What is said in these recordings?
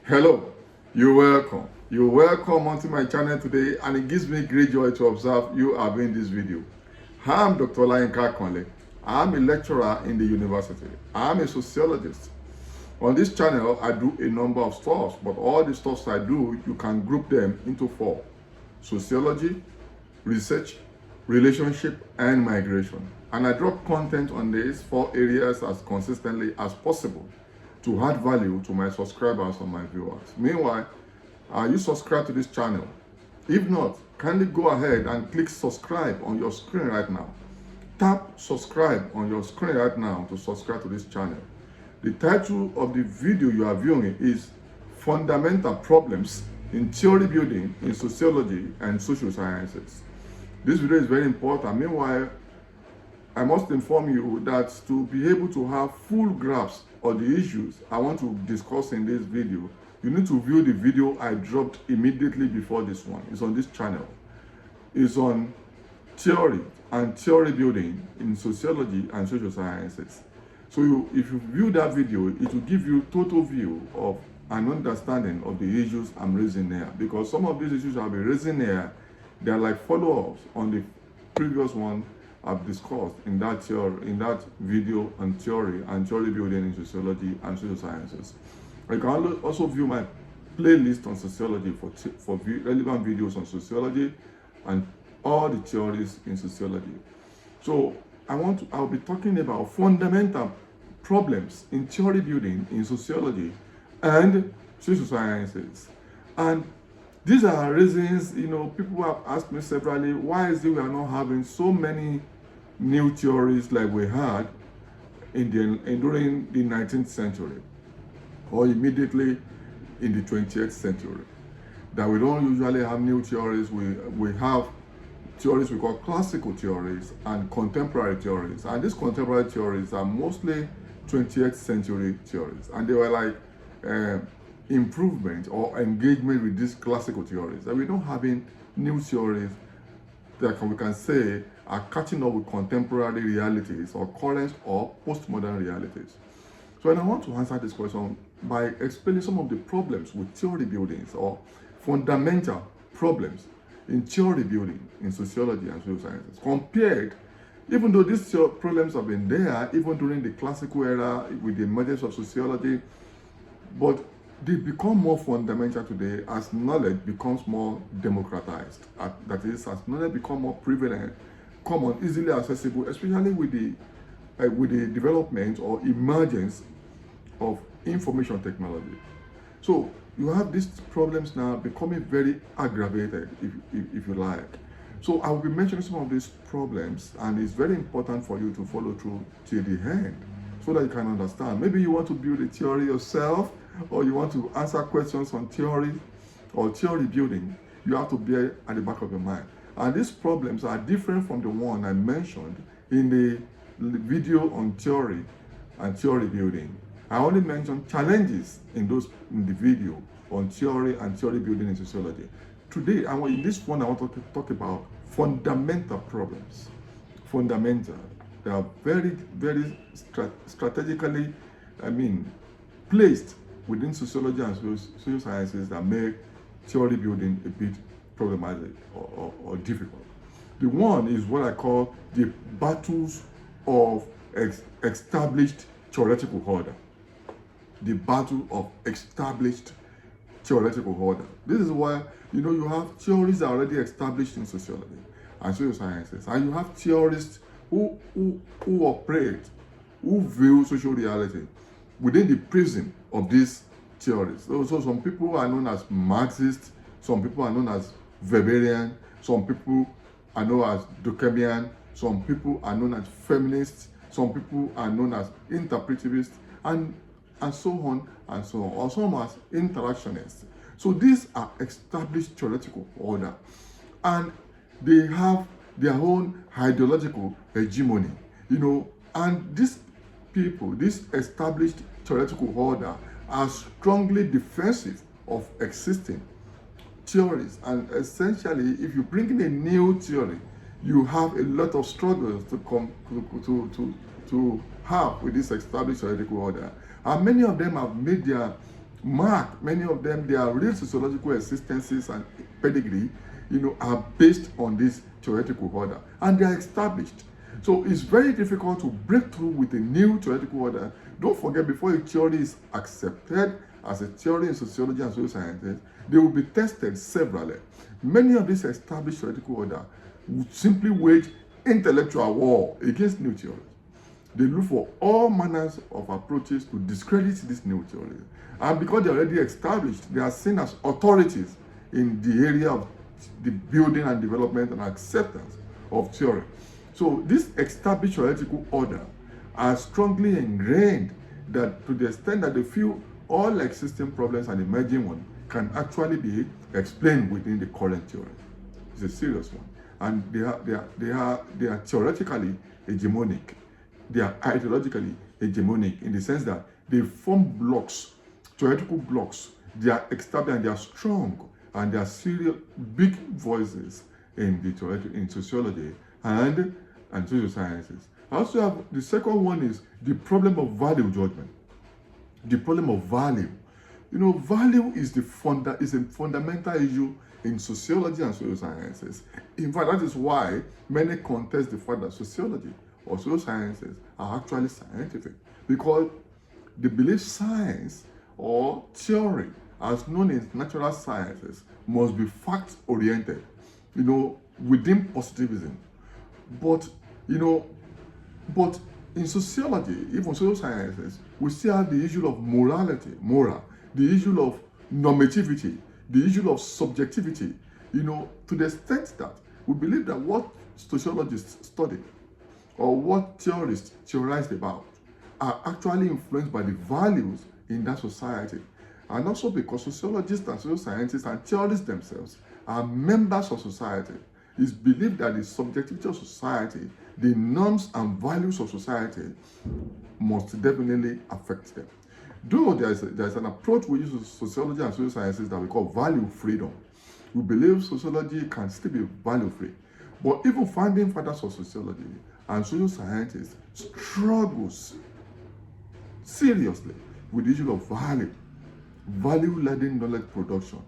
Hello, you're welcome. You're welcome onto my channel today, and it gives me great joy to observe you are viewing this video. I'm Dr. Olayinka Conle. I'm a lecturer in the university. I'm a sociologist. On this channel, I do a number of stuff, but all the stuffs I do, you can group them into four: sociology, research, relationship, and migration. And I drop content on these four areas as consistently as possible to add value to my subscribers and my viewers. Meanwhile, are you subscribed to this channel? If not, kindly go ahead and click subscribe on your screen right now. Tap subscribe on your screen right now to subscribe to this channel. The title of the video you are viewing is Fundamental Problems in Theory Building in Sociology and Social Sciences. This video is very important. Meanwhile, I must inform you that to be able to have full grasp of the issues I want to discuss in this video, you need to view the video I dropped immediately before this one. It's on this channel. It's on theory and theory building in sociology and social sciences. So if you view that video, it will give you total view of an understanding of the issues I'm raising here. Because some of these issues I'll be raising here, they are like follow-ups on the previous one I've discussed in that video on theory and theory building in sociology and social sciences. You can also view my playlist on sociology for relevant videos on sociology and all the theories in sociology. So I'll be talking about fundamental problems in theory building in sociology and social sciences. And these are reasons, people have asked me severally, why is it we are not having so many new theories like we had during the 19th century or immediately in the 20th century? That we don't usually have new theories. We have theories we call classical theories and contemporary theories. And these contemporary theories are mostly 20th century theories. And they were like improvement or engagement with these classical theories. And we don't have any new theories that we can say are catching up with contemporary realities or current or postmodern realities. So and I want to answer this question by explaining some of the problems with theory buildings or fundamental problems in theory building in sociology and social sciences. Compared, even though these problems have been there even during the classical era with the emergence of sociology, but they become more fundamental today as knowledge becomes more democratized. That is, as knowledge becomes more prevalent, common, easily accessible, especially with the development or emergence of information technology. So you have these problems now becoming very aggravated, if you like. So I will be mentioning some of these problems, and it's very important for you to follow through till the end so that you can understand. Maybe you want to build a theory yourself, or you want to answer questions on theory or theory building. You have to bear at the back of your mind. And these problems are different from the one I mentioned in the video on theory and theory building. I only mentioned challenges in the video on theory and theory building in sociology. Today, in this one, I want to talk about fundamental problems. Fundamental. They are very, very strategically, placed within sociology and social sciences that make theory building a bit problematic or difficult. The one is what I call the battles of established theoretical order. The battle of established theoretical order. This is why, you have theories that are already established in sociology and social sciences, and you have theorists who operate, who view social reality within the prism of these theories. So some people are known as Marxists, some people are known as Weberian, some people are known as Durkheimian, some people are known as feminists, some people are known as interpretivists, and so on and so on, or some as interactionists. So these are established theoretical order, and they have their own ideological hegemony, and these people, this established theoretical order, are strongly defensive of existing theories. And essentially, if you bring in a new theory, you have a lot of struggles to have with this established theoretical order. And many of them have made their mark, many of them, their real sociological existences and pedigree, are based on this theoretical order, and they are established. So it's very difficult to break through with a new theoretical order. Don't forget, before a theory is accepted as a theory in sociology and social sciences, they will be tested severally. Many of these established theoretical order would simply wage intellectual war against new theories. They look for all manners of approaches to discredit this new theory. And because they're already established, they are seen as authorities in the area of the building and development and acceptance of theory. So this established theoretical order are strongly ingrained that to the extent that they feel all existing problems and emerging ones can actually be explained within the current theory. It's a serious one. And they are theoretically hegemonic. They are ideologically hegemonic in the sense that they form blocks, theoretical blocks. They are established and they are strong, and they are serious, big voices in sociology and social sciences. I also have the second one is the problem of value judgment. The problem of value. Value is a fundamental issue in sociology and social sciences. In fact, that is why many contest the fact that sociology or social sciences are actually scientific, because they believe science or theory, as known as natural sciences, must be fact-oriented, within positivism. But in sociology, even social sciences, we still have the issue of morality, the issue of normativity, the issue of subjectivity, to the extent that we believe that what sociologists study or what theorists theorize about are actually influenced by the values in that society. And also because sociologists and social scientists and theorists themselves are members of society. It's believed that the subjectivity of society, the norms and values of society must definitely affect them. Though there's an approach we use in sociology and social sciences that we call value freedom. We believe sociology can still be value free. But even founding fathers of sociology and social scientists struggles seriously with the issue of value-laden knowledge production.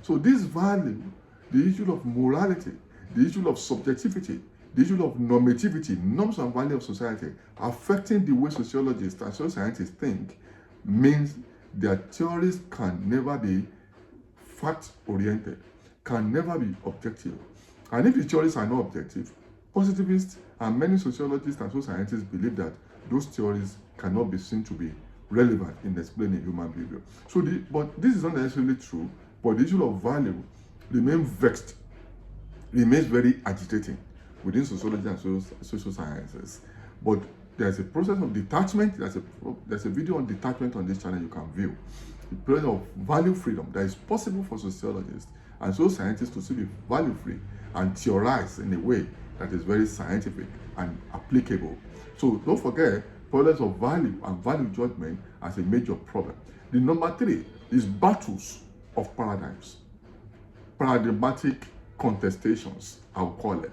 So this value, the issue of morality, the issue of subjectivity, the issue of normativity, norms and values of society, affecting the way sociologists and social scientists think, means their theories can never be fact-oriented, can never be objective. And if the theories are not objective, positivists and many sociologists and social scientists believe that those theories cannot be seen to be relevant in explaining human behavior. But this is not necessarily true, but the issue of value remains very agitating within sociology and social sciences. But there's a process of detachment. There's a video on detachment on this channel you can view. The process of value freedom that is possible for sociologists and social scientists to still be value free and theorize in a way that is very scientific and applicable. So don't forget problems of value and value judgment as a major problem. The number 3 is battles of paradigms. Paradigmatic contestations, I will call it.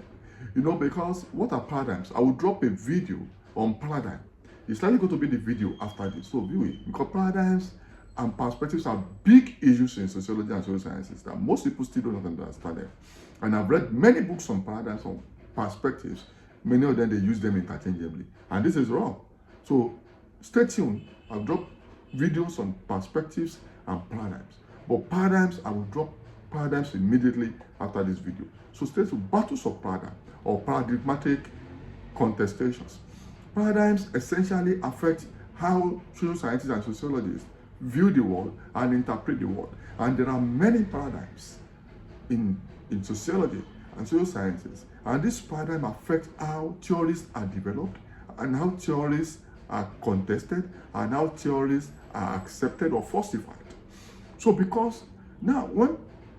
Because what are paradigms? I will drop a video on paradigm. It's likely going to be the video after this, so view it. Because paradigms and perspectives are big issues in sociology and social sciences that most people still don't understand them. And I've read many books on paradigms, on perspectives. Many of them, they use them interchangeably. And this is wrong. So stay tuned. I'll drop videos on perspectives and paradigms. But paradigms, I will drop paradigms immediately after this video. So stay tuned. Battles of paradigm or paradigmatic contestations. Paradigms essentially affect how social scientists and sociologists view the world and interpret the world. And there are many paradigms in sociology and social sciences. And this paradigm affects how theories are developed and how theories are contested and how theories are accepted or falsified. So because now when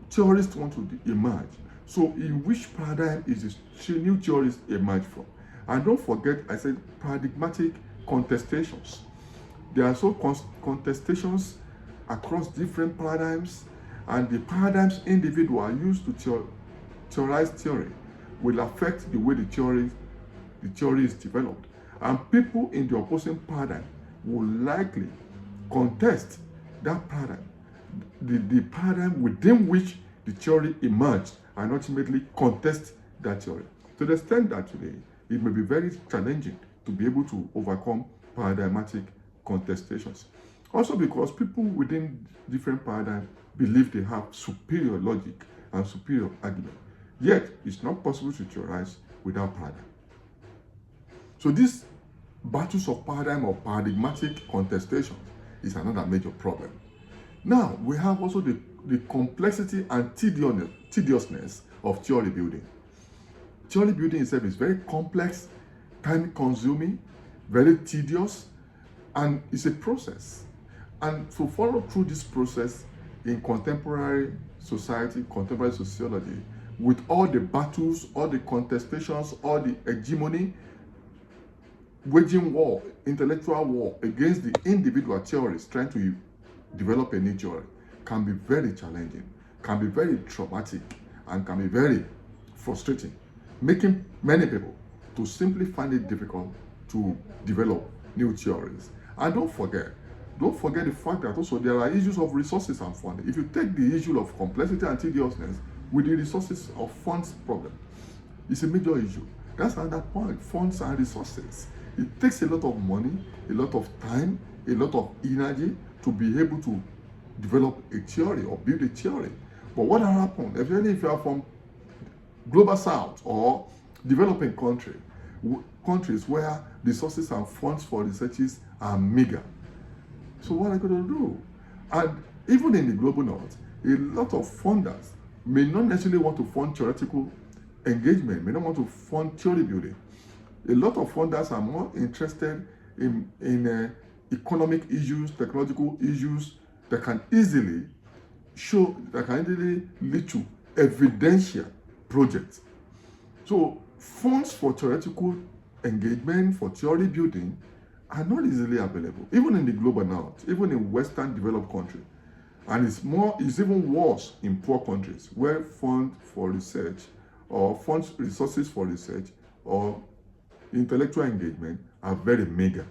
theorists want to emerge, so in which paradigm is this new theories emerge from? And don't forget, I said paradigmatic contestations. There are so contestations across different paradigms, and the paradigms individuals are used to theorize theory will affect the way the theory is developed. And people in the opposing paradigm will likely contest that paradigm the paradigm within which the theory emerged and ultimately contest that theory. To the extent that today, it may be very challenging to be able to overcome paradigmatic contestations. Also because people within different paradigms believe they have superior logic and superior argument. Yet, it's not possible to theorize without paradigm. So these battles of paradigm or paradigmatic contestations is another major problem. Now, we have also the complexity and tediousness of theory building. Theory building itself is very complex, time-consuming, very tedious, and it's a process. And to follow through this process in contemporary society, contemporary sociology, with all the battles, all the contestations, all the hegemony, waging war, intellectual war against the individual theorists trying to develop a new theory, can be very challenging, can be very traumatic, and can be very frustrating, making many people to simply find it difficult to develop new theories. And don't forget the fact that also there are issues of resources and funding. If you take the issue of complexity and tediousness with the resources of funds problem, it's a major issue. That's another point, funds and resources. It takes a lot of money, a lot of time, a lot of energy to be able to develop a theory or build a theory. But what happens, especially if you are from global south or developing countries where resources and funds for researches are meager? So what are you going to do? And even in the global north, a lot of funders may not necessarily want to fund theoretical engagement, may not want to fund theory building. A lot of funders are more interested in economic issues, technological issues that can easily lead to evidential projects. So funds for theoretical engagement, for theory building, are not easily available, even in the global north, even in Western developed countries. And it's even worse in poor countries where funds for research or resources for research or intellectual engagement are very meager.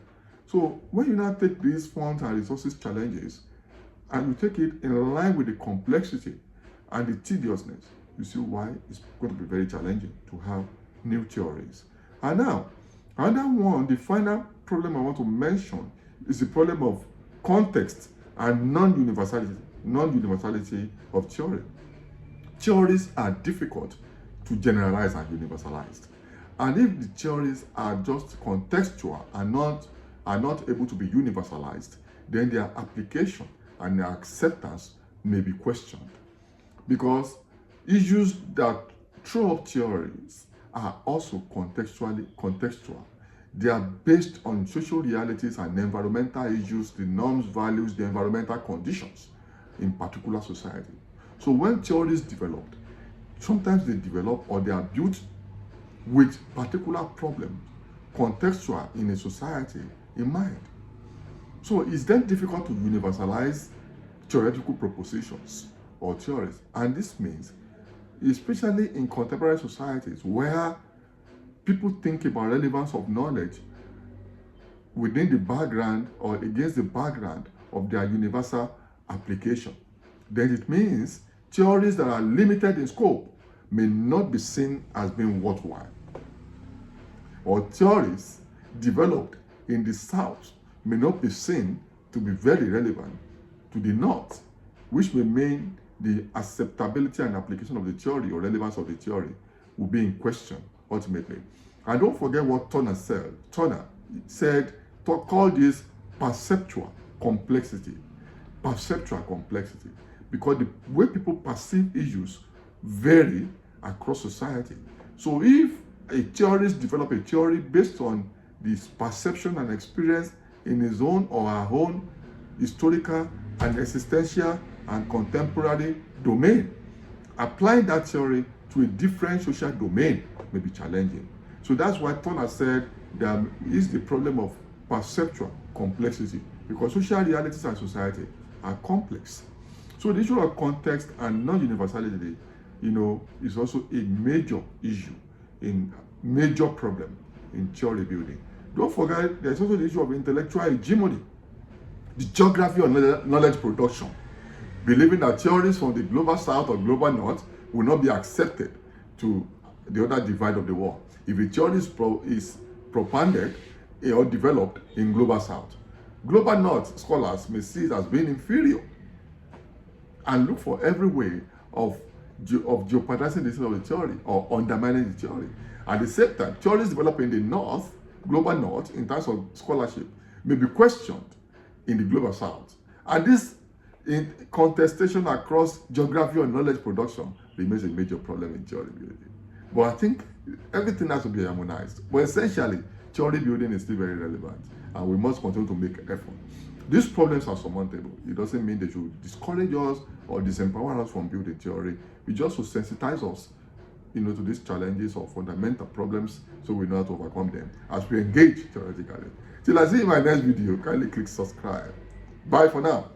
So when you now take these funds and resources challenges and you take it in line with the complexity and the tediousness, you see why it's going to be very challenging to have new theories. And now, another one, the final problem I want to mention is the problem of context and non-universality of theory. Theories are difficult to generalize and universalize. And if the theories are just contextual and not able to be universalized, then their application and their acceptance may be questioned. Because issues that throw up theories are also contextual. They are based on social realities and environmental issues, the norms, values, the environmental conditions in particular society. So when theories developed, sometimes they develop or they are built with particular problems, contextual in a society in mind. So it's then difficult to universalize theoretical propositions or theories. And this means, especially in contemporary societies where people think about relevance of knowledge within the background or against the background of their universal application, then it means theories that are limited in scope may not be seen as being worthwhile. Or theories developed in the South may not be seen to be very relevant to the North, which may mean the acceptability and application of the theory or relevance of the theory will be in question ultimately. And don't forget what Turner said, called this perceptual complexity. Perceptual complexity. Because the way people perceive issues vary across society. So if a theorist develops a theory based on this perception and experience in his own or her own historical and existential and contemporary domain, applying that theory to a different social domain may be challenging. So that's why Turner said there is the problem of perceptual complexity, because social realities and society are complex. So the issue of context and non-universality, is also a major issue, major problem in theory building. Don't forget, there's also the issue of intellectual hegemony, the geography of knowledge production. believing that theories from the global south or global north will not be accepted to the other divide of the world if a theory is propounded or developed in global south. Global north scholars may see it as being inferior and look for every way of jeopardizing the of the theory or undermining the theory. At the same time, theories developed in the north, global north, in terms of scholarship, may be questioned in the global south. And this in contestation across geography or knowledge production remains a major problem in theory building. But I think everything has to be harmonized. But essentially, theory building is still very relevant, and we must continue to make effort. These problems are surmountable. It doesn't mean they should discourage us or disempower us from building theory. We just should sensitize us, to these challenges or fundamental problems so we know how to overcome them as we engage theoretically. Till I see you in my next video, kindly click subscribe. Bye for now.